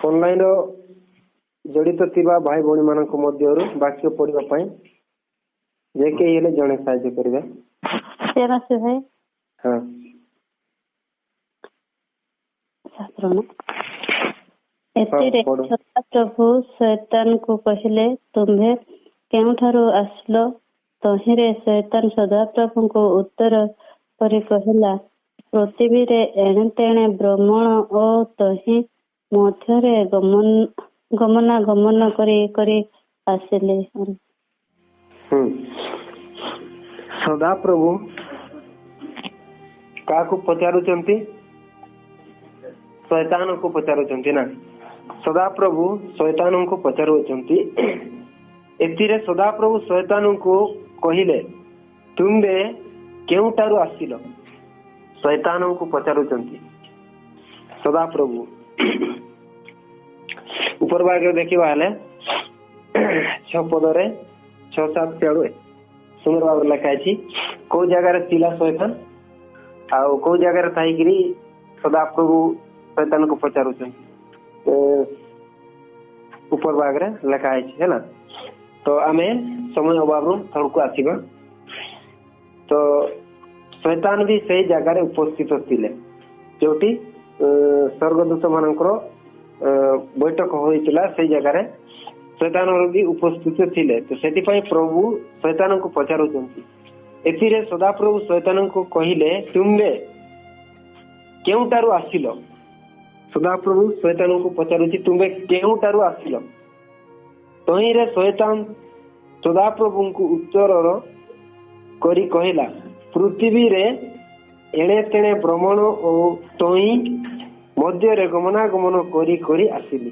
Online ର ଜଡ଼ିତ ଥିବା ଭାଇ ଭଉଣୀ ମାନଙ୍କ ମଧ୍ୟରୁ ବାକ୍ୟ ପଢିବା ପାଇଁ ଯେ କେହି ହେଲେ ଜଣେ ସାହାଯ୍ୟ କରିବେ। ଭାଇ ହଁ ଏଥିରେ ସଦାପ୍ରଭୁ ଶୈତାନକୁ କହିଲେ, ତୁମ୍ଭେ କେଉଁଠାରୁ ଆସିଲ? ତହିଁରେ ଶୈତାନ ସଦାପ୍ରଭୁଙ୍କୁ ଉତ୍ତର କରି କହିଲା, ପୃଥିବୀରେ ଏଣେ ତେଣେ ଭ୍ରମଣ ଓ ତହିଁ ମଧ୍ୟରେ ଗମନାଗମନ କରି କରି ଆସିଲି। ସଦାପ୍ରଭୁ କାହାକୁ ପଚାରୁଛନ୍ତି? ଶୈତାନକୁ ପଚାରୁଛନ୍ତି ନା। ସଦାପ୍ରଭୁ ଶୈତାନଙ୍କୁ ପଚାରୁଛନ୍ତି। ଏଥିରେ ସଦାପ୍ରଭୁ ଶୈତାନଙ୍କୁ କହିଲେ, ତୁମ୍ଭେ କେଉଁଠାରୁ ଆସିଲ? ଶୈତାନଙ୍କୁ ପଚାରୁଛନ୍ତି ସଦାପ୍ରଭୁ। ଉପର ଭାଗରେ ଦେଖିବା ହେଲେ 6 ପଦରେ 6-7 ଆଡୁ ସୁନ୍ଦର ଭାବରେ ଲେଖା ହେଇଛି କୋଉ ଜାଗାରେ ଥିଲା ଶୈତାନ ଆଉ କୋଉ ଜାଗାରେ ଥାଇକିରି ସଦାପ୍ରଭୁ ଶୈତାନକୁ ପଚାରୁଛନ୍ତି। ଉପର ଭାଗରେ ଲେଖା ହେଇଛି ହେଲା। ତ ଆମେ ସମୟ ଅଭାବରୁ ତଳକୁ ଆସିବା। ତ ଶୈତାନ ବି ସେଇ ଜାଗାରେ ଉପସ୍ଥିତ ଥିଲେ ଯୋଉଠି ସ୍ୱର୍ଗଦୂତ ମାନଙ୍କର ବୈଠକ ହୋଇଥିଲା। ସେଇ ଜାଗାରେ ଶୈତାନର ବି ଉପସ୍ଥିତ ଥିଲେ। ତ ସେଥିପାଇଁ ପ୍ରଭୁ ଶୈତାନଙ୍କୁ ପଚାରୁଛନ୍ତି। ଏଥିରେ ସଦାପ୍ରଭୁ ଶୈତାନଙ୍କୁ କହିଲେ, ତୁମ୍ଭେ କେଉଁଠାରୁ ଆସିଲ? ସଦାପ୍ରଭୁ ଶୈତାନଙ୍କୁ ପଚାରୁଛି, ତୁମ୍ଭେ କେଉଁଠାରୁ ଆସିଲ? ତହିଁରେ ଶୈତାନ ସଦାପ୍ରଭୁଙ୍କୁ ଉତ୍ତର କରି କହିଲା, ପୃଥିବୀରେ ଏଣେ ତେଣେ ଭ୍ରମଣ ଓ ତହିଁ ମଧ୍ୟରେ ଗମନାଗମନ କରି କରି ଆସିଲି।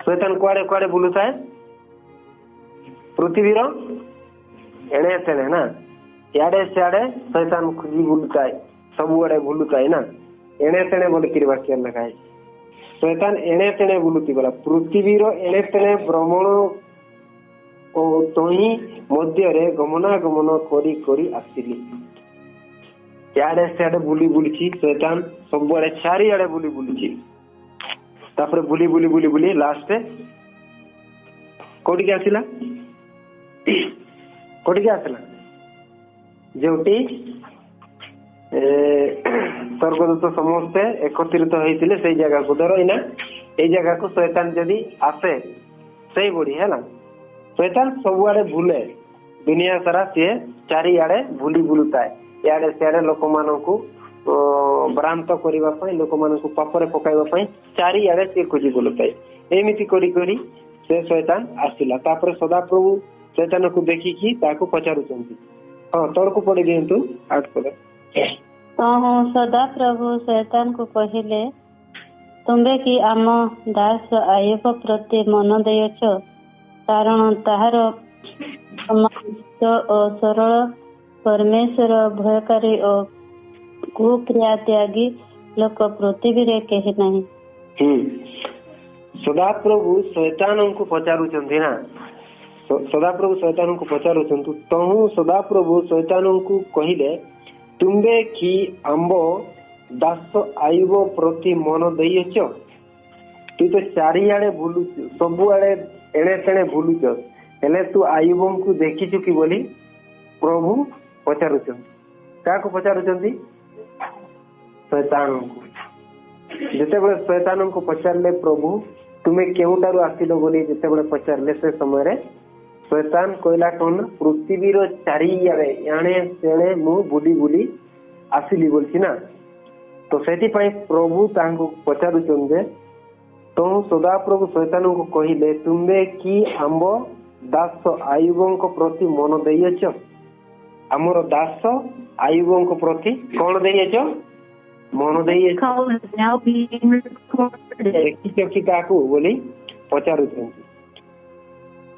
ଶୈତାନ କୁଆଡେ କୁଆଡେ ବୁଲୁଥାଏ? ପୃଥିବୀର ଏଣେ ତେଣେ ନା, ଇଆଡେ ସିଆଡେ ଶୈତାନ ଖୋଜି ବୁଲୁଥାଏ, ସବୁଆଡେ ବୁଲୁଥାଏ ନା। ଏଣେ ତେଣେ ବୋଲିକିରି ବାକ୍ୟ ଲେଖା ହେଇଛି। ଶୈତାନ ଏଣେ ତେଣେ ବୁଲୁଥିଗଲା। ପୃଥିବୀର ଏଣେ ତେଣେ ଭ୍ରମଣ ଓ ତହିଁ ମଧ୍ୟରେ ଗମନାଗମନ କରି କରି ଆସିଲି। ଇଆଡେ ସିଆଡେ ବୁଲି ବୁଲିଛି ଶୈତାନ, ସବୁଆଡେ ଚାରିଆଡେ ବୁଲି ବୁଲିଛି। ତାପରେ ବୁଲି ବୁଲି ବୁଲି ବୁଲି ଲାଷ୍ଟ କୋଉଠିକି ଆସିଲା? କୋଉଠିକି ଆସିଲା? ଯୋଉଠି ସ୍ୱର୍ଗଦୂତ ସମସ୍ତେ ଏକତ୍ରିତ ହେଇଥିଲେ ସେଇ ଜାଗାକୁ। ଧର ଏଇନା ଏଇ ଜାଗାକୁ ଶୈତାନ ଯଦି ଆସେ ସେଇଭଳି ହେଲା। ଶୈତାନ ସବୁଆଡେ ବୁଲେ, ଦୁନିଆ ସାରା ସିଏ ଚାରିଆଡେ ବୁଲି ବୁଲୁଥାଏ। ଇଆଡେ ସିଆଡେ ଲୋକମାନଙ୍କୁ ଭ୍ରାନ୍ତ କରିବା ପାଇଁ, ଲୋକମାନଙ୍କୁ ପାପରେ ପକାଇବା ପାଇଁ ଚାରିଆଡେ ସିଏ ଖୋଜି ବୁଲୁଥାଏ। ଏମିତି କରି କରି ସେ ଶୈତାନ ଆସିଲା। ତାପରେ ସଦାପ୍ରଭୁ ଶୈତାନକୁ ଦେଖିକି ତାକୁ ପଚାରୁଛନ୍ତି। ହଁ ତଳକୁ ପଢି ଦିଅନ୍ତୁ 8 ପଦ। ସଦାପ୍ରଭୁ ଶୈତାନକୁ କହିଲେ, ତୁମ୍ଭେ କି ଆମ ଦାସ ଆୟୁବ ପ୍ରତି ମନ ଦେଇଅଛ? କାରଣ ତାହାର ସମାଜ ଓ ସରଳ, ପରମେଶ୍ୱର ଭୟକାରୀ ଓ କୁକ୍ରିୟା ତ୍ୟାଗୀ ଲୋକ ପୃଥିବୀରେ କେହି ନାହିଁ। ସଦାପ୍ରଭୁ ଶୈତାନଙ୍କୁ ପଚାରୁଛନ୍ତି ନା। ସଦାପ୍ରଭୁ ଶୈତାନଙ୍କୁ ପଚାରୁଛନ୍ତି। ତହୁ ସଦାପ୍ରଭୁ ଶୈତାନଙ୍କୁ କହିଲେ, ତୁମ୍ଭେ କି ଆମ୍ବ ଦାସ ଆୟୁବ ପ୍ରତି ମନ ଦେଇଅଛ? ତୁ ତ ଚାରିଆଡେ ବୁଲୁଛୁ, ସବୁଆଡେ ଏଣେ ତେଣେ ବୁଲୁଛ, ହେଲେ ତୁ ଆୟୁବଙ୍କୁ ଦେଖିଛୁ କି ବୋଲି ପ୍ରଭୁ ପଚାରୁଛନ୍ତି। କାହାକୁ ପଚାରୁଛନ୍ତି? ଶୈତାନଙ୍କୁ। ଯେତେବେଳେ ଶୈତାନଙ୍କୁ ପଚାରିଲେ ପ୍ରଭୁ ତୁମେ କେଉଁଠାରୁ ଆସିଲ ବୋଲି ଯେତେବେଳେ ପଚାରିଲେ, ସେ ସମୟରେ ଶୈତାନ କହିଲା କଣ? ପୃଥିବୀର ଚାରିଆଡେ ଏଣେ ତେଣେ ମୁଁ ବୁଲି ବୁଲି ଆସିଲି ବୋଲଛି ନା। ତ ସେଥିପାଇଁ ପ୍ରଭୁ ତାଙ୍କୁ ପଚାରୁଛନ୍ତି ଯେ, ତୁ ସଦାପ୍ରଭୁ ଶୈତାନଙ୍କୁ କହିଲେ, ତୁମ୍ଭେ କି ଆମ୍ବ ଦାସ ଆୟୁବଙ୍କ ପ୍ରତି ମନ ଦେଇଅଛ? ଆମର ଦାସ ଆୟୁବଙ୍କ ପ୍ରତି କଣ ଦେଇଅଛ? ମନ ଦେଇଅଛ। ଦେଖିଛ କି ତାକୁ ବୋଲି ପଚାରୁଛନ୍ତି।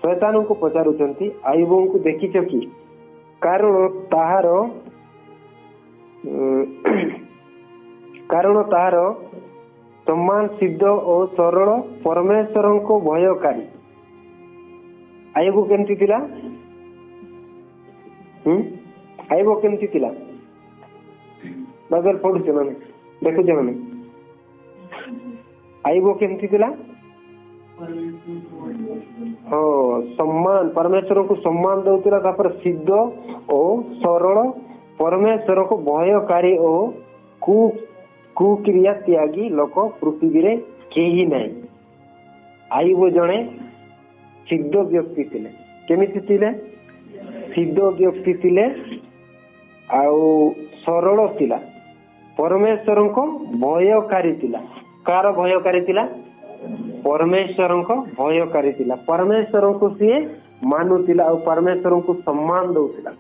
ଶୈତାନଙ୍କୁ ପଚାରୁଛନ୍ତି, ଆୟୁବଙ୍କୁ ଦେଖିଛ କି? କାରଣ ତାହାର ସମାନ ସିଦ୍ଧ ଓ ସରଳ, ପରମେଶ୍ୱରଙ୍କ ଭୟକାରୀ। ଆୟୁବ କେମିତି ଥିଲା? ଆୟୁବ କେମିତି ଥିଲା? ବାଇବେଲ ପଢୁଛ ମାନେ, ଦେଖୁଛ ମାନେ। ଆୟୁବ କେମିତି ଥିଲା? ହଁ ସମ୍ମାନ परमेश्वर को सम्मान दउतिला तापर सिद्ध और सरल परमेश्वर को भयकारी और कुक्रिया त्यागी लोक पृथ्वी रे केही नहीं। आयुब जणे सिद्ध व्यक्ति थिले केमिति थिले सिद्ध व्यक्ति थिले आउ सरल थिला परमेश्वर को भयकारी थिला। कार भयकारी थिला परमेश्वर को भयकारी थिला परमेश्वर को सी मानुला और परमेश्वर को सम्मान दउतिला।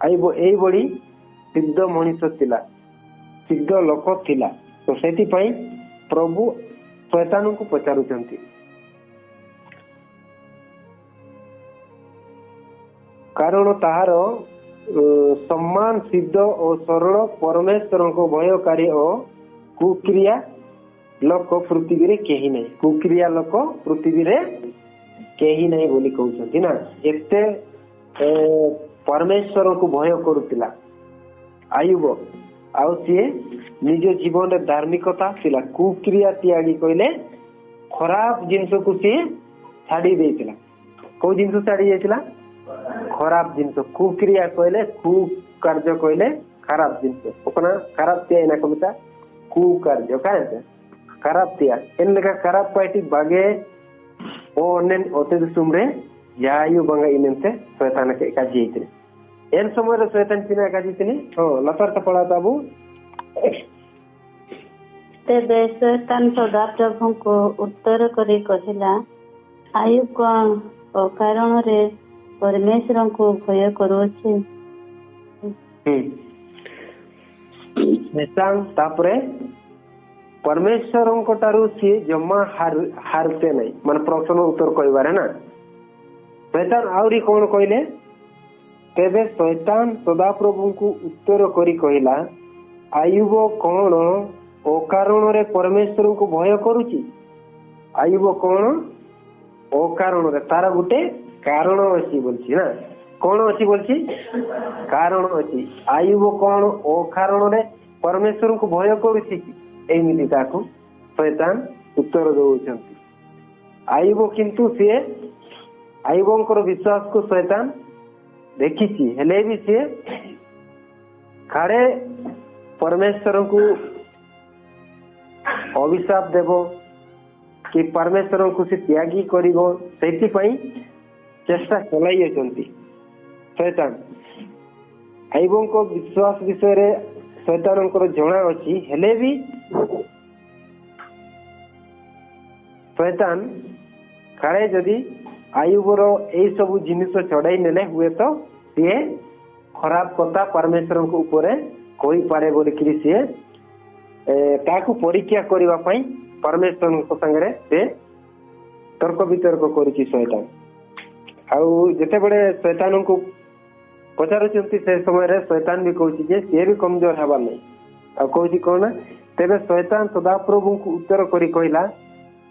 आइबो एई बड़ी सिद्ध मनुष्य थिला सिद्ध लोक थिला। तो सेति पई प्रभु शैतान को पचारुचंती कारण ताहार सम्मान सिद्ध और सरल परमेश्वर को भयकारी और कुक्रिया लोक पृथ्वी रे केही नहीं। कुक्रिया लोक पृथ्वी रे केही नहीं बोली कहउछंती ना। एते परमेश्वर को भय करुतिला आयुब आउ सी निज जीवन रे धार्मिकता थिला कुक्रिया त्यागी कहले खराब जिनस को सी छाड़ी देतिला। को जिनस छाड़ी देतिला खराब जिनस कुक्रिया कहले कु कार्य कहले खराब जिनस ओकना खराब त्या ना कमिता कु कार्य काहे खराब त्या एनका खराब पार्टी बागे ओ अनेन ओते सुमरे यायु बंगा इनते शैतान के काजीते एन समय शैतान पिना काजीतनी हो लतर तपळा ताबू तेबे शैतान सदा प्रभु को उत्तर करी कहिला आयुब कौन अकारण रे परमेश्वर को भय करूछि। शैतान तापरे परमेश्वर को तारु सी जमा हारते नहीं माने प्रश्न उत्तर कहबारे ना। शैतान आउरी कौन कहले तेबे शैतान सदा प्रभु को उत्तर करी कहिला आयुब कौन अकारण रे परमेश्वर को भय करूची। आयुब कौन अकारण रे तार गुटे कारण अछि बोलछि ना। कौन अछि बोलछि कारण अछि। आयुब कौन अकारण रे परमेश्वर को भय करूची कि एमिति ताकू शैतान उत्तर दउछंती। आयुब किंतु से आयुबंकर विश्वास को शैतान देखिछि हेले भी से खाड़े परमेश्वर को अभिशाप देबो कि परमेश्वर को से त्यागी करिवो सेति पई चेष्टा चलाई अछंती शैतान। आयुबंको विश्वास विषय रे शैतानंकर जणा अछि हेले भी शैतान काळे जदि आयुबर एई सब जिनिस चढ़ाई नेले हुए तो सी खराब कथा परमेश्वर को ऊपर कही पारे बोली कि सी ताकू परीक्षा करबा पई परमेश्वर को संगे से तर्क वितर्क करिछि शैतान। आउ जेते बडे शैतान को पचारुचंती से समय रे शैतान भी कहछि जे से भी कमजोर हबा नै आ कहछि कोन तेबे शैतान सदा प्रभु को उत्तर करी कहिला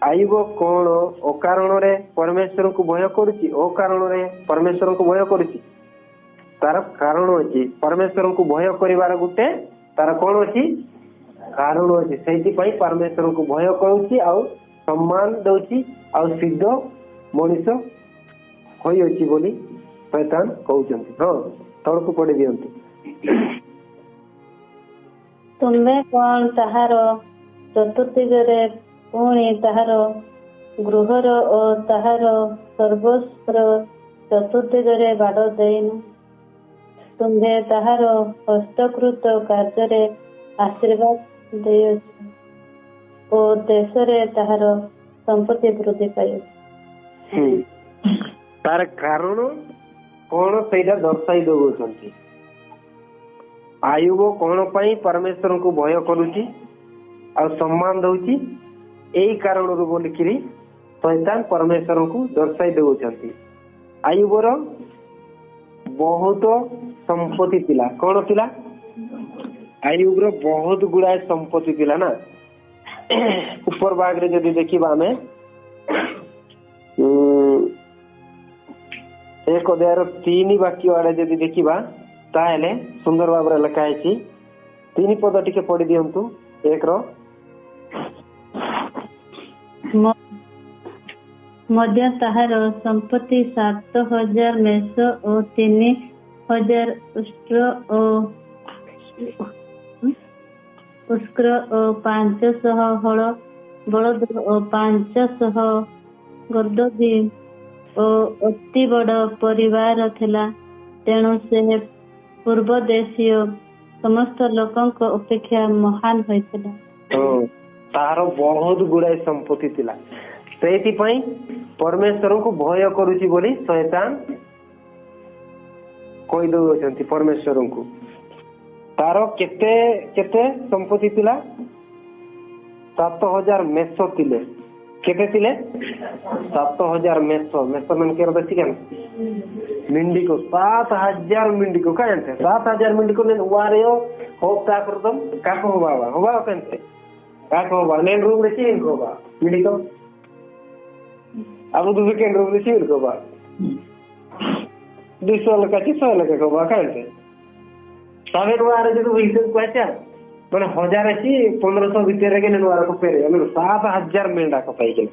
आयुब कौन अकारण रे परमेश्वर को भय करुछि अकारण रे परमेश्वर को भय करुछि तार कारण अछि। परमेश्वर को भय करिवार गुटे तार कोन अछि कारण अछि सेति पई परमेश्वर को भय करुछि आ सम्मान दउछि आ सिद्ध मनुष्य होई अछि बोली शैतान कहउछंती। हो तळकु पड़ी दियंती तुम्बे कौन ताहार चतुर्दिगरे पुणी ताहार गृहर ओ ताहार सर्वस्वर चतुर्दिगरे बाड़ देनु तुम्बे ताहार हस्तकृत कार्य आशीर्वाद देयछ ओ देश रे ताहार संपत्ति वृद्धि पाय। तार कारण कौन सेटा दर्शाई दउछंती। आयुब कौन पाई परमेश्वर को भय करुछि आ सम्मान दउछि एई कारण रो बोली कि शैतान परमेश्वर को दर्शाई दउछंती। आयुबर बहुत संपत्ति थिला कौन थिला आयुबर बहुत गुड़ाए संपत्ति थिला ना। ऊपर भाग रे जदि देखिबा हमें एक अध्यायर 3 वाक्य आड़े जदि देखिबा ताहेले सुंदर भाव रे लिखा है 3 पद टिके पढ़ी दियंतु। एक रो ମଧ୍ୟ ତାହାର ସମ୍ପତ୍ତି 7,000 ମେଷ ଓ 3,000 ଉଷ୍ଟ୍ର ଓ 500 ହଳ ବଳଦ ଓ 500 ଗର୍ଦ୍ଦଭି ଓ ଅତି ବଡ଼ ପରିବାର ଥିଲା। ତେଣୁ ସେ ପୂର୍ବ ଦେଶୀୟ ସମସ୍ତ ଲୋକଙ୍କ ଅପେକ୍ଷା ମହାନ ହୋଇଥିଲା। ତାର ବହୁତ ଗୁଡାଏ ସମ୍ପତ୍ତି ଥିଲା। ସେଇଥିପାଇଁ ପରମେଶ୍ୱରଙ୍କୁ ଭୟ କରୁଛି ବୋଲି ଶୈତାନ କହିଦଉଛନ୍ତି ପରମେଶ୍ୱରଙ୍କୁ। ତାର କେତେ କେତେ ସମ୍ପତ୍ତି ଥିଲା? 7,000 ମେଷ ଥିଲେ। କେତେ ଥିଲେ? 7,000 ମେଷ। ମେଷ ମାନେ କେତେ ବେଶୀ କେন मिंडी को 7,000 मिंडी को काय 7,000 मिंडी को नेन वारियो होता करदम काको होबा केनते काको होबा नेन रूम रे चीन को बा मिंडी को अब दूसरे के रूम रे चीन को बा 200 लका 300 लका को बा केनते सावे वारे जो हिसाब क्वेश्चन माने 1000 अछि 1500 भीतर के नेन वारा को पेरे मतलब 7,000 मेंढा को पाई के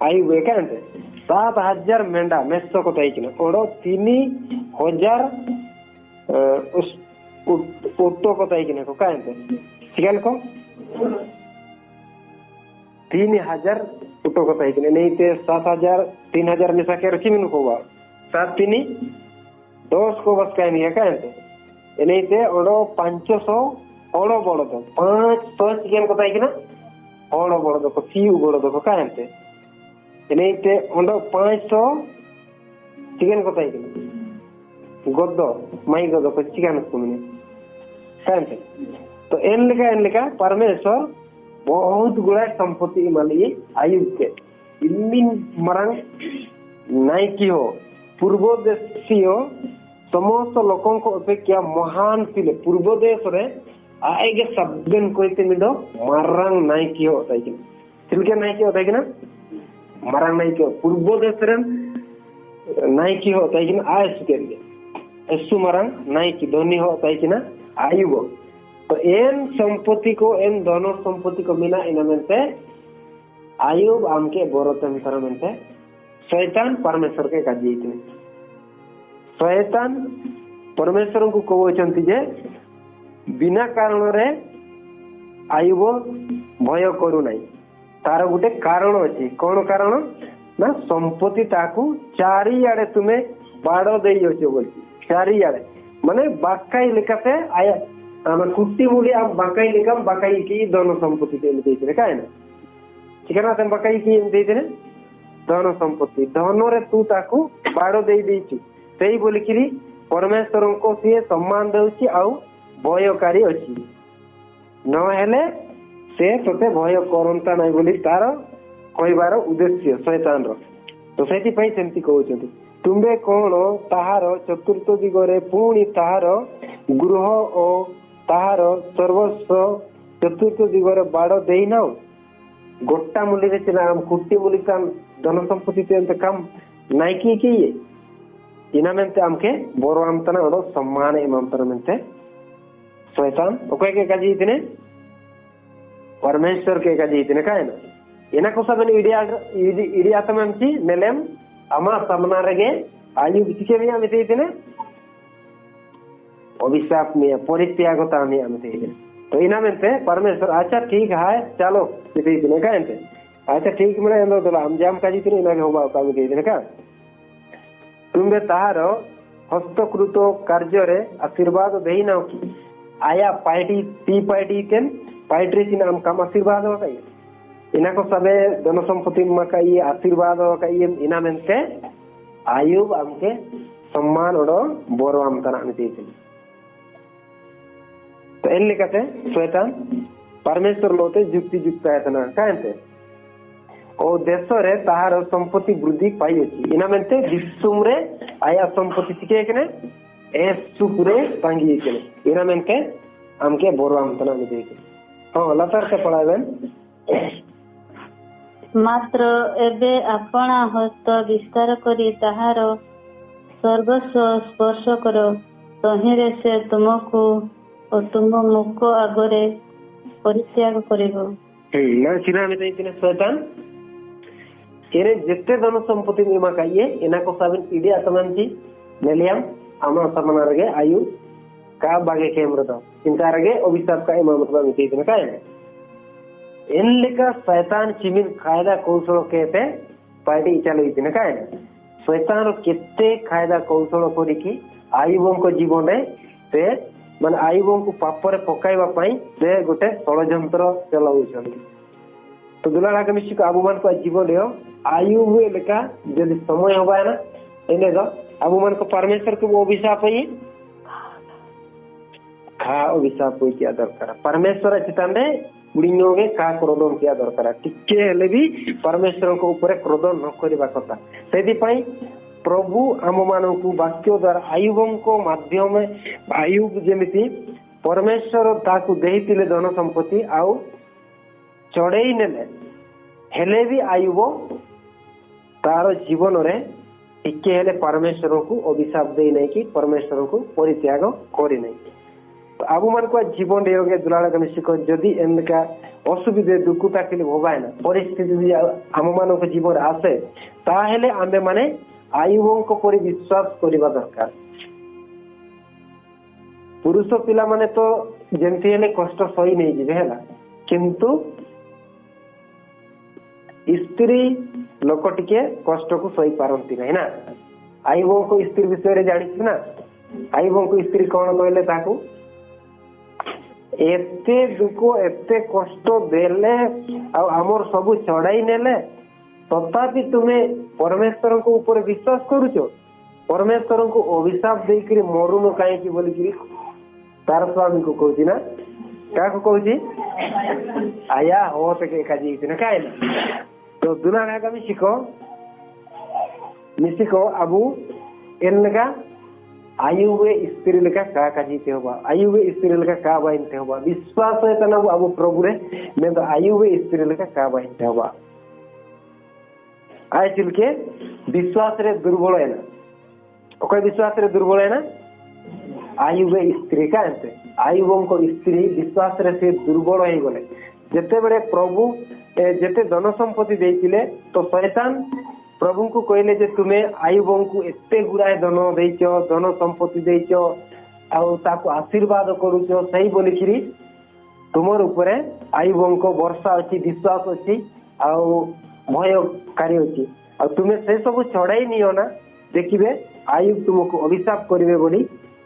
आई वे केनते 7,000 मेंढा मेष को ताइकिना ओडो 3,000 ओटो को ताइकिना को कायते सिगल को 3,000 ओटो को ताइकिना नहीं ते 7,000 3,000 में साके रखी मिनु को बा 7 3 10 को बस कायनी है कायते नहीं ते ओडो 500 ओडो बड़ो तो 500 सिगल को ताइकिना ओडो बड़ो तो सी बड़ो तो कायते नहीं ते ओंडो 500 चिकन को ताई के गद्दो माई गद्दो को चिकन को मने कांते तो एन लिखा परमेश्वर बहुत गुड़ा संपत्ति माली आयुब के इमिन मरंग नाई की हो पूर्व देशीय समस्त लोगों को अपेक्षा महान थिले पूर्व देश रे आएगे सबन कोइते मिडो मरंग नाई की हो ताई के सिलके नाई की हो ताई के ना मरंग नाई के पूर्व देश रे नाई की हो ताई के ना आयस के एसु मरंग नाई की धनी हो ताई के ना आयुब तो एन संपत्ति को एन दोनों संपत्ति को मिला इनमें आयुब आमके बोरतंतर में शैतान परमेश्वर के काजी इतने शैतान परमेश्वर को कहते जे बिना कारण रे आयुब भय करू नहीं तार गोटे कारण अच्छी कौन कारण ना संपत्ति ताकू चारिआडे तुम्हें बाड़ दे बोली चारिआडे माने बाकाई लेखाते आया कुट्टी मुड़ी आप बाकाई लेखा बाकाई की दोनों संपत्ति देते क्या है ना ठीक है ना बाकाई की देते धन संपत्ति धन रे तू ताकू बाड़ दे देछु सेही बोली किरी परमेश्वर को सी सम्मान देउछि आउ भयकारी अछि न हेले से तोते भय करंता नै बोली तार कहबार उद्देश्य शैतान रो तो सेति पई सेंति कहउछथि तुंबे कोन ताहार चतुर्थ दिगरे पुणी ताहार गृह ओ ताहार सर्वस्व चतुर्थ दिगरे बाड़ देई नाउ गोट्टा मुली रे चिना हम कुट्टी मुली काम धन संपत्ति ते काम नाइकी की इनामेंते हमके बोरवामतना ओडो सम्मान इमामतरमेंते शैतान ओके के काजी इतने परमेश्वर के काजी इतने का है ना इना को सबन इडिया तमंची नेलेम अमा सामना रगे आयु किसके में आमे इतने अभिशाप में परित्यागता में आमे इतने तो इना में परमेश्वर अच्छा ठीक है चलो इतने का है अच्छा ठीक मेरे अंदर तो हम जाम काजी इतने इना के होबा काम इतने का तुम्बे ताहार हस्तकृत कार्य रे आशीर्वाद देई ना की आया पार्टी टी पार्टी केन पार्टी सिन हम काम आशीर्वाद हो कई इना को सबे धन संपत्ति में कई आशीर्वाद हो कई इना मेंते आयुब हमके सम्मान ओडो बोरवाम तना आमते तो एन लिखते शैतान परमेश्वर लोते युक्ति युक्त आयतना कांते ओ देश रे ताहार संपत्ति वृद्धि पाई अछि इना मेंते विश्व रे आया संपत्ति सिके केने एसुपुरे तांगी केने इना मेंते हमके बोरवाम तना आमते हां लतर से पढ़ावेन मात्र एबे अपना हस्त विस्तार करी ताहार सर्वस्व स्पर्श करो तहिरे से तुमको और तुम मुख आगरे परित्याग करिबो ना चिना में इतने शैतान एने जिते धन संपत्ति एमा काये एना को साबिन पीडी आतमंती नेलियम आमा समनारगे आयु का बागे केमरदा इनकारगे अभिशाप का एमा मतलब मिति दिन का इन लेका शैतान चिमिन कायदा कौशल केते पार्टी चालू दिन का शैतान केते कायदा कौशल करिकी आयुबों को जीवन से माने आयुबों को पापरे पकाइबा पई से गोटे षडयंत्र चलाउछन। तो दुलाला के मिशी को आबुमान को जीवन रे आयुब लेका जदि समय होबा ना एने दो आबुमान को परमेश्वर को वो अभिशाप है खा अभिशाप होई क्या दरकार परमेश्वर चितांदे उड़िनोगे का क्रोधन किया दरकार टिके हेले भी परमेश्वर को ऊपर क्रोधन न करबा कथा सेदि पई प्रभु आम मान को वाक्य द्वारा आयुबों को माध्यम आयुब जेमिति परमेश्वर ताकू देहितिले धन संपत्ति आउ चढ़ई नेले हेले भी आयुब तार जीवन रे टिके हेले परमेश्वर को अभिशाप दे नहीं कि परमेश्वर को परित्याग करी नहीं। तो आबु मान को जीवन रे दुलाड़ा के मिसिक जदि एनका असुविधा दुखुता के लिए होबाय ना परिस्थिति आम मान को जीवन आसे ताहेले आमे माने आयुबों को परि विश्वास करबा दरकार। पुरुष पिला माने तो जेंति हेले कष्ट सही नहीं जिवे हैला किंतु स्त्री लोक टिके कष्ट को सही पारंती नहीं ना आयुबों को स्त्री विषय रे जानि ना आयुबों को स्त्री कौन कहले ताकू एते दुख एते कष्ट देले आ हमर सब चढ़ाई नेले तथापि तुम्हें परमेश्वर को ऊपर विश्वास करूचो परमेश्वर को अभिशाप देकरी मरुन काहे की बोली कि तार स्वामी को कहूची ना क्या को कहूची आया हो सके काजी ना काहे ना। तो दुना का मिसिको अबु एनका आयुबे स्त्री लेका का काजीते होबा आयुबे स्त्री लेका का बाइनते होबा विश्वास है तना अबु प्रभु रे में तो आयुबे स्त्री लेका का बाइनते होबा आय चिलके विश्वास रे दुर्बल है ना ओकर विश्वास रे दुर्बल है ना आयुबे स्त्री का अंते आयुबों को स्त्री विश्वास रे से दुर्बल हो गले जते बड़े प्रभु जते धन संपत्ति देइतिले तो शैतान प्रभु को कहले जे तुमे आयुबों को एते गुराए धन देइचो धन संपत्ति देइचो आउ ताको आशीर्वाद करूचो सही बोली किरी तुमर ऊपर आयुबों को वर्षा अछि विश्वास अछि आउ भयकारी अछि आ तुमे से सब छड़ाई नियो ना देखिबे आयुब तुमको अभिशाप करिवे बोली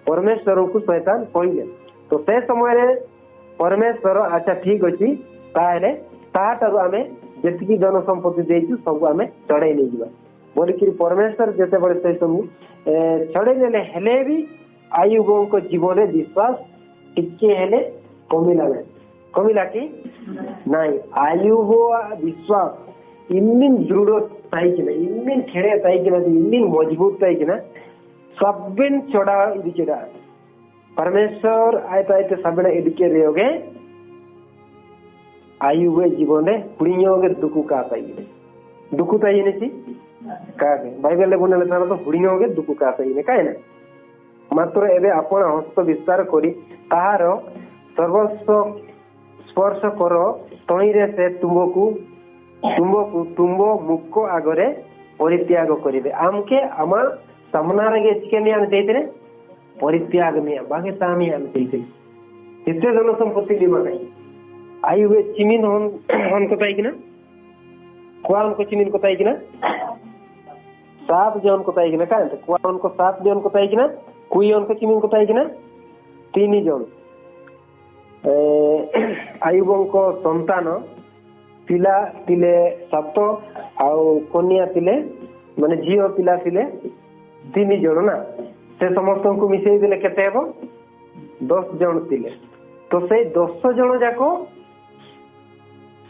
परमेश्वर को शैतान कहले। तो से समय रे परमेश्वर अच्छा ठीक अछि ताले ताटारु आमे जति धन संपत्ति देइछु सब आमे चढ़ाई नै जिबा बोली कि परमेश्वर जते बड़े से सब चढ़ाई नेले हेले भी आयुबों को जीवन रे विश्वास टिके हेले कमिला कि नहीं आयुब विश्वास इन्मिन दृढ़ ताई कि ना इन्मिन खेड़े ताई कि ना इन्मिन मजबूत ताई कि ना सबन चढ़ा इदिकेड़ा परमेश्वर आयता आयते सबने इदिके रेयोगे आयुबे जीवन रे हुड़ियोगे दुखु का ताई दुखु ताई ने सी कागे बाइबल ले बोले तारा तो हुड़ियोगे दुखु का ताई ने काहे ना मात्र एबे आपण हस्त विस्तार करी ताहार सर्वस्व स्पर्श करो तई रे से तुमको तुम मुख आगरे परित्याग करिवे आमके आमा सामना रे गेचके नि आन देइतरे परित्याग निया बागे तामी आन देइते किते धन संपत्ति दिमा काई आयुबे चिमिन हन को ताई किना कोन को चिमिन को ताई किना 7 जन को ताई किना का कोन को 7 जन को ताई किना कुयन को चिमिन को ताई किना 3 जन आयुबों को संतान पिला तिले 7 आउ कन्या तिले माने झियो पिला तिले 3 जन ना से समस्त को मिसई देले केते हेबो 10 जन तिले तो से 10 जन जाको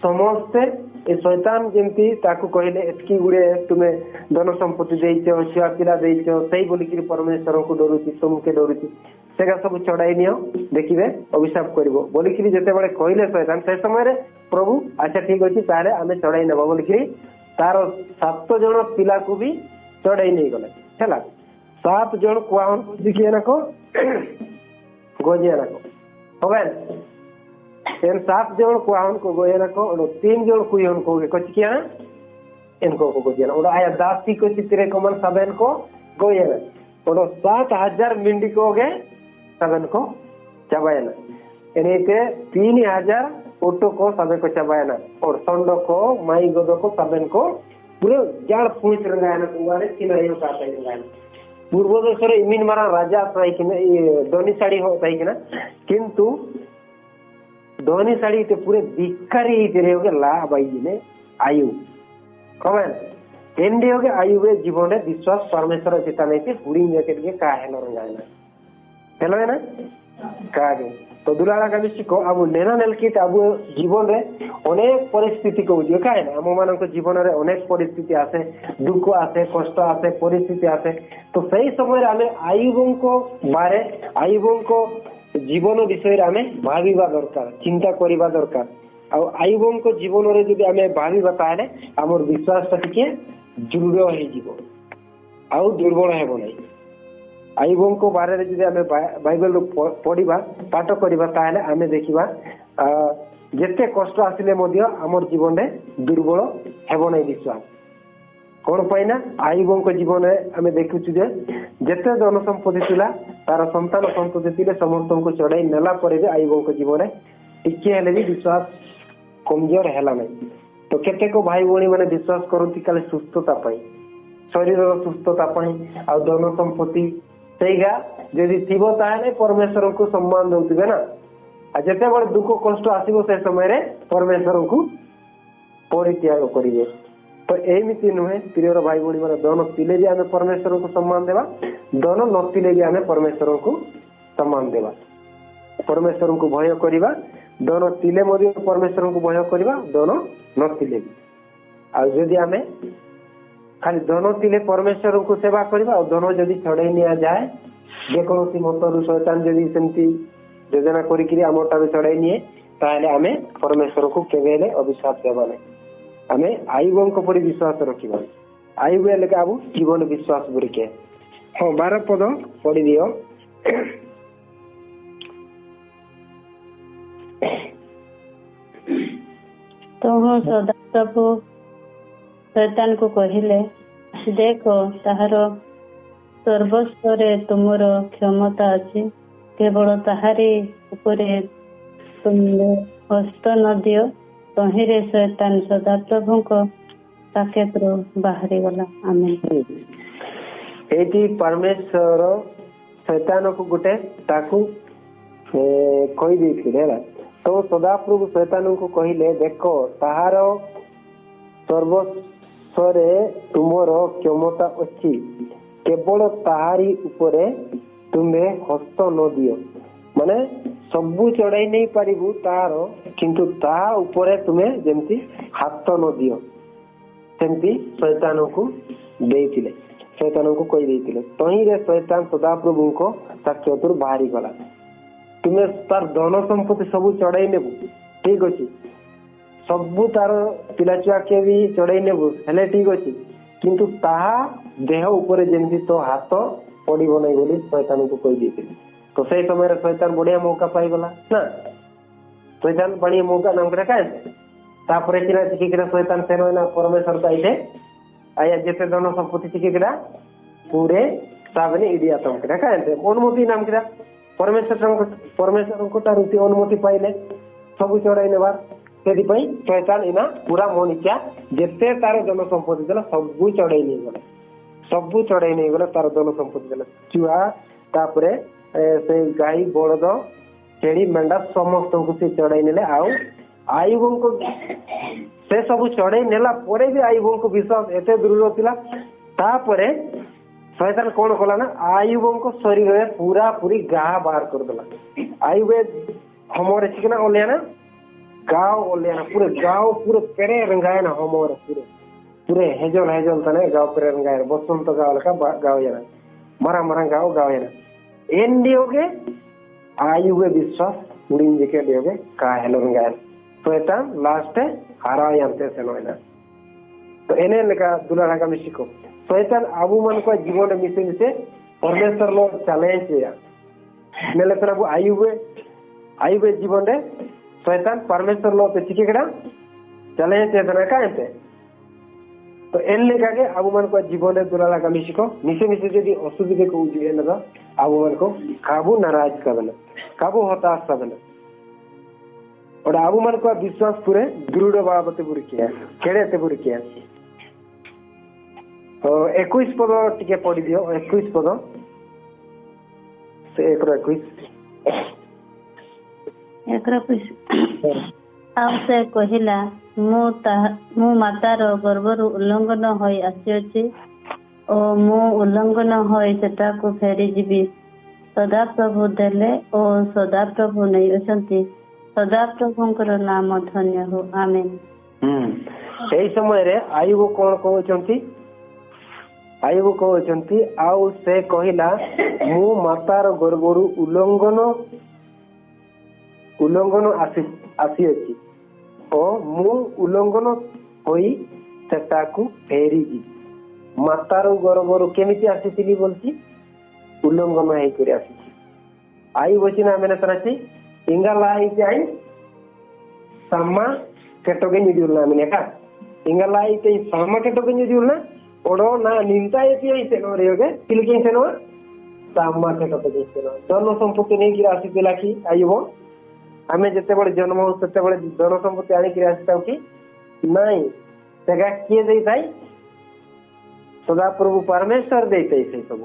समस्त ए शैतान जेंती ताकू कहले एतकी गुडे तुमे धन संपत्ति देइछो छिया पिला देइछो सही बोली कि परमेश्वर को डरुची तुमके डरुची सेगा सब चढ़ाई नियो देखिबे अभिशाप करबो बोली कि जते बडे कहले शैतान से समय रे प्रभु अच्छा ठीक अछि तारे आमे चढ़ाई नेबो बोली कि तार 7 जन पिला को भी चढ़ाई नै गले हैला 7 जन कुआन दिखिए ना को गोजिया ना को होबे तेन 7 जन कुआन को गोये ना को 3 जन कुयन को कछ किया इनको को गोजिया और आया दासी को चित्रे को मन सबन को गोया और 7,000 मिंडी को गए सबन को चबायना इन्हें 3,000 ओटो को सबन को चबायना और सोंडो को माई गोदो को सबन को पूरे जड़ पूछ रंगायना तुम्हारे चिनाइयों का रंगायना पूर्व देशर इमिन मारा राजा धोनी साड़ी होता है कि ना किंतु धोनी साड़ी ते पूरे धिक्कारी तेरे होगे ला बाई ने आयु कमेन एंडी होगे आयु वे जीवन में विश्वास परमेश्वर चिता नहीं थी पूरी जैकेट के का हेलो रंगायना हेलो है ना कागे तो दुलारा का विषय को अब नेना नेलकित अब जीवन रे अनेक परिस्थिति को बुझियो काहे ना हम मान को जीवन रे अनेक परिस्थिति आसे दुख आसे कष्ट आसे परिस्थिति आसे तो सही समय आमे आयुबों को बारे आयुबों को जीवन विषय रे आमे भाबिबा दरकार चिंता करिबा दरकार आ आयुबों को जीवन रे जदि आमे भाबिबा ताले हमर विश्वास टिके दृढ़ होई जीवो आ दुर्बल हेबो नै आयुबों को बारे में जब आमे बाइबल पढ़ा पाठ करवा ताहले आमे देखिबा जेते कष्ट आसिले मध्य हमर जीवन में दुर्बल हेबो नै विश्वास कोन पाइना आयुबों को जीवन में आमे देखुछु जे जेते धन संपत्ति थिला तार संतान संतति थिले समस्त को चढ़ाई नेला परे जे आयुबों को जीवन में टिके हेले भी विश्वास कमजोर हेला नै तो केते को भाई भौणी माने विश्वास करंती काले सुस्थता पाई शरीर सुस्थता पाई आ धन संपत्ति सेगा जदि थिबो ताहले परमेश्वर को सम्मान दउतिबे ना आ जते बड़ दुख कष्ट आसीबो से समय रे परमेश्वर को परित्याग करिवे तो एमिति नुहे प्रिय भाई भौणी माने दोनों तिले जे हमें परमेश्वर को सम्मान देबा दोनों नतिले जे हमें परमेश्वर को सम्मान देबा परमेश्वर को भय करिबा दोनों तिले मध्य परमेश्वर को भय करिबा दोनों नतिले आ जदि हमें खाली दोनों तिले परमेश्वर को सेवा करवा और दोनों जदि छड़े निया जाए जेकोसी मतरु शैतान जदि सेमती योजना करिकरी हमटा भी छड़े निए ताहले हमें परमेश्वर को केवेले अभिशाप देबा नै हमें आयुबों को परि विश्वास रखिबा आयुबे लेके आबु जीवन विश्वास बुरिके हां 12 पद पढ़ी दियो तो हम सदा प्रभु शैतान को कहिले देखो ताहार सर्वस्वरे तुमर क्षमता अछि केवल ताहारी उपरे तुमने हस्त न दियो तहिरे शैतान सदा प्रभु को ताकेत्र बाहरी गला आमेन एटी परमेश्वर शैतान को गुटे ताकू कहि देथिले तो सदा प्रभु शैतान को कहिले देखो ताहार सर्वस्वरे तुमर क्षमता अच्छी केवल ताहारी उपरे तुम्हें हस्त न दियो माने सबु चढ़ाई नहीं पारिबु तार किंतु ता उपरे तुम्हें जेमती हाथ न दियो सेमती शैतान को देइतिले शैतान को कहि देइतिले तही रे शैतान सदा प्रभु को साक्षातुर बाहरी गला तुम्हें तार धन संपत्ति सबु चढ़ाई नेबु ठीक अछि सबु तार पिलाचुआ के भी चढ़ाई नेबु हेले ठीक अछि किंतु ताहा देह ऊपर जेमती तो हाथ पड़िबो नै बोली शैतान को कहि देइतिले तो सही समय रे शैतान बढ़िया मौका पाई गला ना शैतान बढ़िया मौका नाम करे काहे तापरे चिरा चिकिरा शैतान सेनो ना परमेश्वर काइते आया जेते धन संपत्ति चिकिरा पूरे साबने इडिया तम करे काहे अनुमति नाम करा परमेश्वर को तार अनुमति पाइले सब चढ़ाई नेबार सेदी पई शैतान इना पूरा मोनिका जेते तार धन संपत्ति देला सब चढ़ाई नै गला सब चढ़ाई नै गला तार धन संपत्ति देला चुआ तापरे से गाई बलद छेड़ी मेंढा समस्त को से चढ़ाई नेले आउ आयुबों को से सब चढ़ाई नेला परे भी आयुबों को विश्वास एते दृढ़ थिला तापरे शैतान कोन कला ना आयुबों को शरीर में पूरा पूरी गाह बाहर कर देला आयुबे हमरे चिकना ओले ना गाव ओले ना पूरे गाव पूरे पेरे रंगाय ना हमरे पूरे पूरे हेजल तने गाव पेरे रंगाय बसंत गाव लका गाव याना मरा मरा गाव याना एंडी होगे आयुबे विश्वास उड़ीन जेके देगे का हेलो रंगाय शैतान लास्ट हारा यांते सेनोइना तो एने लका दुलारा का मिसिको शैतान आबू मन को जीवन मिसे से परमेश्वर लो चैलेंज किया नेले प्रभु आयुबे जीवन रे शैतान परमेश्वर लो पे चिकेड़ा चैलेंज देना काहे पे तो एन लेखा के आबू मान को जीवन रे दुलाला का मिसिको मिसे मिसे जदी असुविधा को उजे न आबू मान को काबू नाराज करबना काबू हताश करबना और आबू मान को विश्वास पूरे दृढ़ बाबते बुरी किया केड़ेते बुरी किया। तो 21 पद टिके पढ़ी दियो 21 पद से 21 ଆଉ ସେ କହିଲା ମୁଁ ମାତାର ଗର୍ଭରୁ ଉଲ୍ଲଂଘନ ହୋଇ ଆସିଅଛି ଓ ମୁଁ ଉଲ୍ଲଂଘନ ହୋଇ ସେଠାକୁ ଫେରିଯିବି। ସଦାପ୍ରଭୁ ଦେଲେ ଓ ସଦାପ୍ରଭୁ ନେଇଅଛନ୍ତି। ସଦାପ୍ରଭୁଙ୍କର ନାମ ଧନ୍ୟ ହଉ ଆମେନ୍। ଏଇ ସମୟରେ ଆୟୁବ କଣ କହୁଛନ୍ତି? ଆୟୁବ କହୁଛନ୍ତି ଆଉ ସେ କହିଲା ମୁଁ ମାତାର ଗର୍ଭରୁ ଉଲ୍ଲଂଘନ ଆସିଅଛି ଓ ମୁଁ ଉଲ୍ଲଂଘନ ହୋଇ ସେଟାକୁ ଫେରିଯିବି। ମାତାର ଗର୍ଭରୁ କେମିତି ଆସିଥିଲି ବୋଲଛି ଉଲ୍ଲଂଘନ ହେଇକରି ଆସିଛି। ଆଇ ବସିନା ଆମେ ତରାଛି इंगला आई sama ketoke nyudulna mineka ingala ite sama ketoke nyudulna odo na ninta ite ite no reoge tilkin seno sama ketoke seno जन संपत्ति नहीं कि राशि पिला कि आइबो आमे जते बडे जन्म हो तते बडे जन संपत्ति आनी कि राशि ताउ कि नहीं तेगा किए देई थाई सदा प्रभु परमेश्वर देते से सब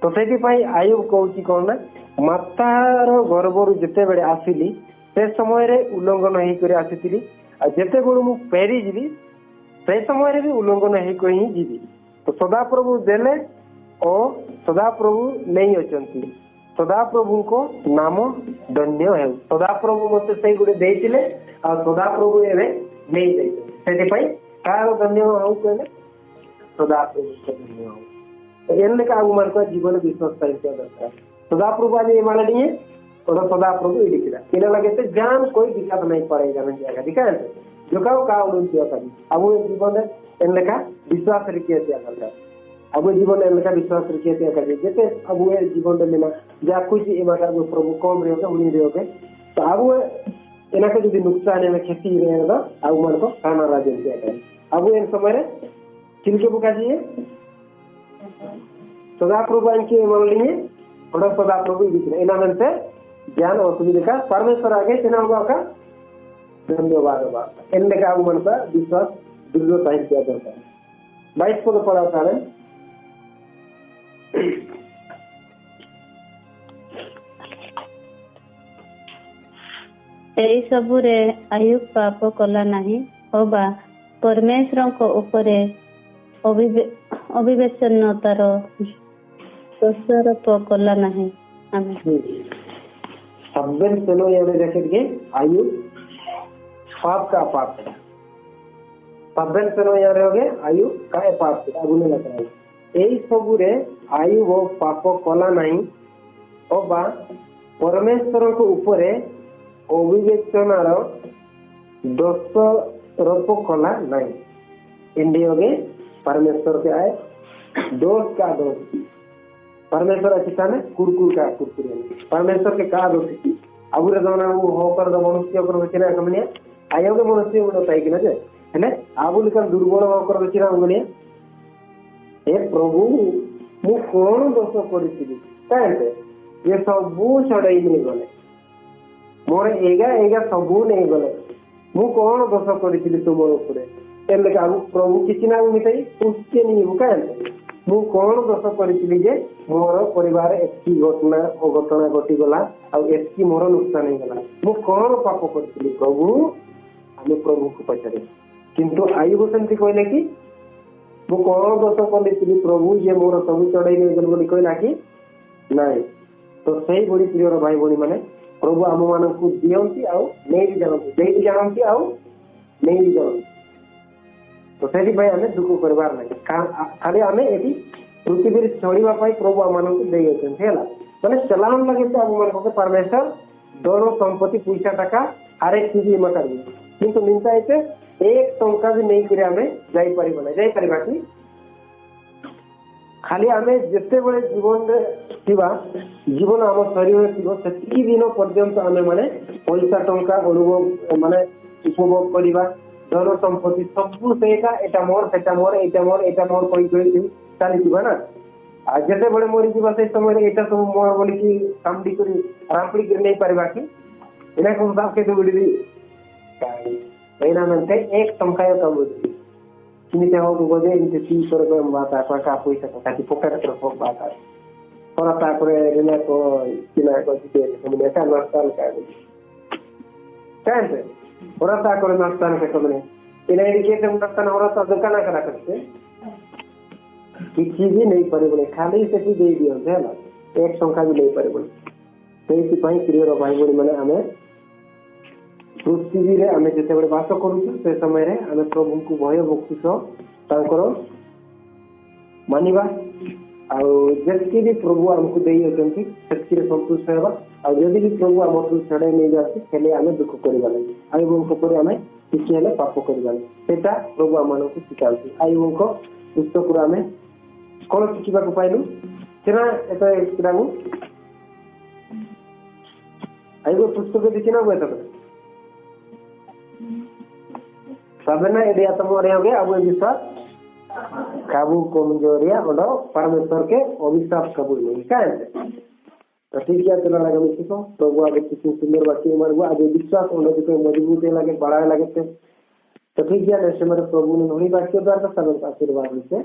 तो सेति पई आयुब कहउची कोन ना मातार गर्भरु जते बडे आसिली से समय रे उल्लंघन हेई करे आसीतिली आ जते बडु मु पेरी जिबी से समय रे भी उल्लंघन हेई को ही जिबी तो सदा प्रभु देले ओ सदा प्रभु नहीं अचंती सदा प्रभु को नाम धन्य है सदा प्रभु मते सही गुडे देइतिले आ सदा प्रभु एवे नहीं देइ सेति पई कार धन्य हो कहले सदा प्रभु को धन्य हो एने का आगुमान को जीवन विश्वास पाइते दरकार सदा प्रभु आज माने नहीं और सदा प्रभु ये लिखिला इने लगे तो जान कोई दिक्कत नहीं पड़ेगा नहीं जाएगा ठीक है जो का उन्नति होता है अब वो जीवन एने का विश्वास रखिए दिया करता अब जीवन एने का विश्वास रखिए दिया कर जैसे अब वो जीवन में ना जा कुछ इमानदार को प्रभु कम रहोगे उन्हीं रहोगे तो अब वो एना का जो नुकसान है खेती रहेगा अब मन को खाना राज्य दिया करे अब वो इन समय चिलके बुका दिए सदा प्रभु इनके मान लिए और सदा प्रभु दिखने इन से ज्ञान और सुविधा का परमेश्वर आगे सिना का धन्यवाद इनने का मन का विश्वास दृढ़ साहित्य करता है 22 को पढ़ा था एई सबुरे आयुब पाप कला नहीं होबा परमेश्वर को ऊपरे अविवेचनतार दोषारोप कला नहीं आमेन सब्बन चलो ये देखेंगे आयुब पाप का पाप है सब्बन चलो ये रहोगे आयुब का पाप है अब उन्हें लगता है यही सबुरे आयुब वो पाप कला नहीं ओबा परमेश्वर को ऊपरे अविवेचनार दोषारोप कला नहीं इंडियोगे परमेश्वर के आए दोष का दोष परमेश्वर अच्छी ने कुरकुर का कुरकुर परमेश्वर के का दोष अब जमाना वो होकर मनुष्य बचिना कमनिया आयोगे मनुष्य उठाई कि जे हेले आबुल का दुर्बल होकर बचिना गनिया हे प्रभु मु कोन दोष करिसिली काहे ये सब छड़ाई नहीं गले मोर एगा सब नहीं गले मु कोन दोष करिसिली तुमर ऊपर एले का प्रभु किछि ना मिठाई उसके नहीं काहे मु कौन दोष करी जे मोर परिवार एतकी घटना अघटना घटी गला आ एतकी मोर नुकसान हो गला मु कौन पाप करी प्रभु आमे प्रभु को पचारे किंतु आयुब सेमती कहले कि मु कौन दोष करी प्रभु जे मोर सब चढ़ाई नहीं गल बोली कहला कि नहीं तो सही बड़ी प्रिय भाई भाई माने प्रभु आम मान को दियंती आ नहीं भी जानती आ नहीं भी जानती तो से आम दुख करवार ना खाली आम ये पृथ्वी चढ़ाई प्रभु आम को मैंने चलान लगे तो आम मान परमेश्वर दोनों संपत्ति पैसा टाका हर एक चीज इमा कर किंतु निंता एक टंका भी नहीं करे आम जापर कि खाली आम जिते बड़े जीवन जीवन आम शरीर थी दिन पर्यंत आम माने पैसा टंका अनुभव माने उपभोग करवा धन संपत्ति सबू से एटा मोर सेटा मोर एटा मोर कही चली ना आ जिते बड़े मरी जा से समय एटा सब मोर बोलिकी कामड़ी कर रामपड़ी कर नहीं पारिबा कि इना को साफ के तो बिड़ी एनामंते एक संखाय कम चिनिते हो गजे इनते ती कर को बात का पैसा का पॉकेट कर हो बात परता करे रेना को चिना को दिते हमने का नस्तान का कैसे परता करे नस्तान के कमने इना के तुम नस्तान होरता दुकान करा करते किसी भी नहीं पारे बोले खाली से दे दियो हैला एक संख्या भी नहीं पारे बोले सेहि पई प्रिय भाई बड़ी माने हमें पृथ्वी रे हमें जते बड़े वास करू से समय रे हमें प्रभु को भय भक्ति सो तांकर मानिबा आ जति भी प्रभु हमको देई होतंती सच्ची रे संतुष्ट हेबा आ जदि भी प्रभु हमको छड़े नहीं जाती खेले हमें दुख करबा नहीं आइ उनको पर हमें किसी हेले पाप करबा नहीं सेटा प्रभु हमन को सिखाउती आइ उनको पुस्तक रे हमें कोन शिखिबा को पाइलु केना एता किरागु आइ वो पुस्तक देखिना हुआ था सबने यदि आत्मा हो गया अब विश्वास काबू कमजोरिया और परमेश्वर के अभिशाप कबूल नहीं क्या तो ठीक है चला लगा मिसी को प्रभु आगे किसी सुंदर वाक्य मार हुआ आगे विश्वास होने जो मजबूत लगे बढ़ाने लगे थे तो ठीक है ऐसे मेरे प्रभु ने नहीं वाक्य द्वारा सब आशीर्वाद से